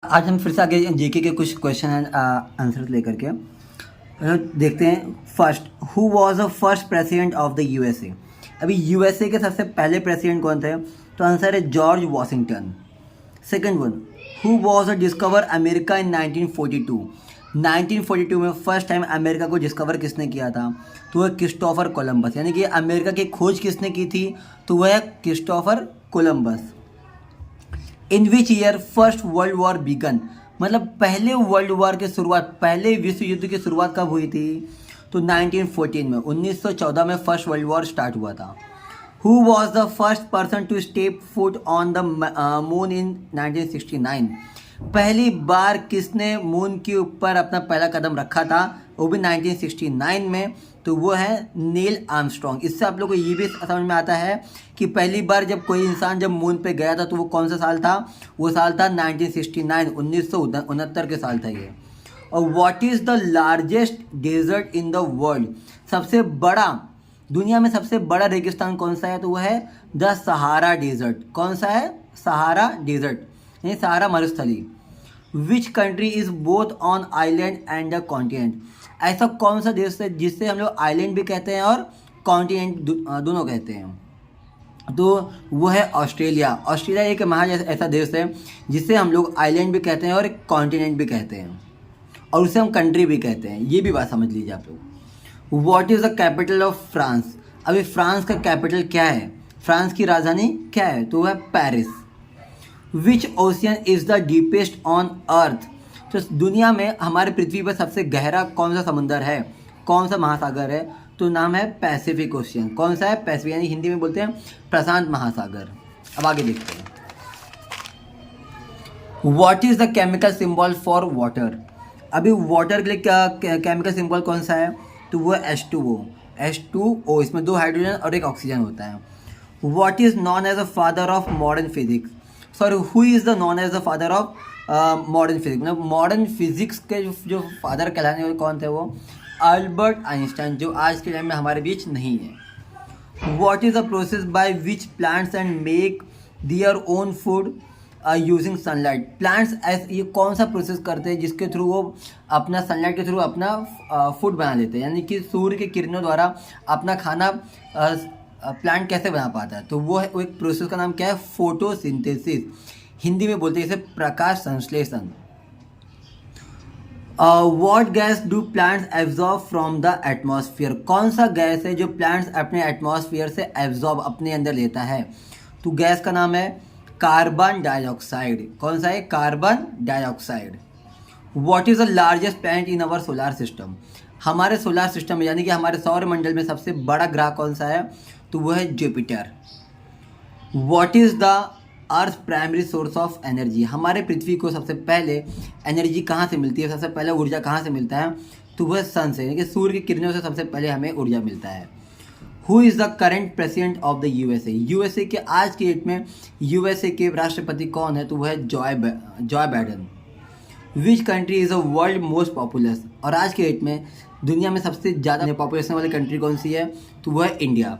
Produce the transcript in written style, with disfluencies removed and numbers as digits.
आज हम फिर से आगे जीके के कुछ क्वेश्चन एंड आंसर लेकर के देखते हैं। First, who was the first president of the USA. अभी यूएसए के सबसे पहले प्रेसिडेंट कौन थे? तो आंसर है George Washington. Second one, who was the discover America in 1942। 1942 में फर्स्ट टाइम अमेरिका को डिस्कवर किसने किया था? तो वह क्रिस्टोफर कोलंबस। यानी कि अमेरिका की खोज किसने की थी? तो वह Christopher Columbus. In which year first world war began. मतलब पहले वर्ल्ड वॉर की शुरुआत, पहले विश्व युद्ध की शुरुआत कब हुई थी? तो 1914 में, 1914 में फर्स्ट वर्ल्ड वॉर स्टार्ट हुआ था। Who was the first person to step foot on the moon in 1969। पहली बार किसने मून के ऊपर अपना पहला कदम रखा था? वो भी 1969 में। तो वो है नील आर्मस्ट्रॉन्ग। इससे आप लोग को ये भी समझ में आता है कि पहली बार जब कोई इंसान जब मून पे गया था तो वो कौन सा साल था? वो साल था 1969, 1969 के साल था ये। और what is the largest desert in the world. सबसे बड़ा, दुनिया में सबसे बड़ा रेगिस्तान कौन सा है? तो वह है द सहारा डेजर्ट। कौन सा है? सहारा डेजर्ट, यानी सहारा मरुस्थली। Which country is both on island and the continent. ऐसा कौन सा देश है जिससे हम लोग आइलैंड भी कहते हैं और कॉन्टिनेंट दोनों कहते हैं? तो वो है ऑस्ट्रेलिया। ऑस्ट्रेलिया एक ऐसा देश है जिसे हम लोग आइलैंड भी कहते हैं और कॉन्टिनेंट भी कहते हैं, और उसे हम कंट्री भी कहते हैं। ये भी बात समझ लीजिए आप लोग। What is the capital of France. अभी फ्रांस का कैपिटल क्या है? फ्रांस की राजधानी क्या है? तो वह है Paris. Which ocean is the deepest on earth. तो दुनिया में हमारे पृथ्वी पर सबसे गहरा कौन सा समुंदर है? कौन सा महासागर है? तो नाम है पैसिफिक ओशियन। कौन सा है? पैसिफिक, यानी हिंदी में बोलते हैं प्रशांत महासागर। अब आगे देखते हैं। What is the chemical symbol for water. अभी वाटर के लिए क्या केमिकल सिंबल कौन सा है? तो वो H2O। H2O, इसमें 2 हाइड्रोजन और 1 ऑक्सीजन होता है। What is known as the father of modern physics. Sorry, who is the known as the father of modern physics. मतलब मॉडर्न फिजिक्स के जो फादर कहलाने वाले कौन थे? वो अल्बर्ट आइंस्टाइन, जो आज के टाइम में हमारे बीच नहीं है। What is the process by which plants and make their own food using sunlight. Plants ये कौन सा प्रोसेस करते हैं जिसके थ्रू वो अपना सनलाइट के थ्रू अपना फूड बना लेते हैं, यानी कि सूर्य की किरणों द्वारा अपना खाना प्लांट कैसे बना पाता है? तो वो एक प्रोसेस का नाम क्या है? फोटोसिंथेसिस। हिंदी में बोलते हैं इसे प्रकाश संश्लेषण। What gas do plants absorb from the atmosphere. कौन सा गैस है जो प्लांट्स अपने एटमॉस्फेयर से एब्जॉर्ब, अपने अंदर लेता है? तो गैस का नाम है कार्बन डाइऑक्साइड। कौन सा है? Carbon dioxide. What is the largest planet in our solar system. हमारे सोलर सिस्टम में, यानी कि हमारे सौर मंडल में सबसे बड़ा ग्रह कौन सा है? तो वह है Jupiter. What is the earth primary source of energy. हमारे पृथ्वी को सबसे पहले एनर्जी कहाँ से मिलती है? सबसे पहले ऊर्जा कहाँ से मिलता है? तो वह सन से, यानी कि सूर्य की किरणों से सबसे पहले हमें ऊर्जा मिलता है। Who is the current president of the USA. USA के आज के डेट में यूएसए के राष्ट्रपति कौन है? तो वह है Joy Biden. Which country is the world most populous. और आज के डेट में दुनिया में सबसे ज़्यादा पॉपुलेशन वाली कंट्री कौन सी है? तो वह है इंडिया।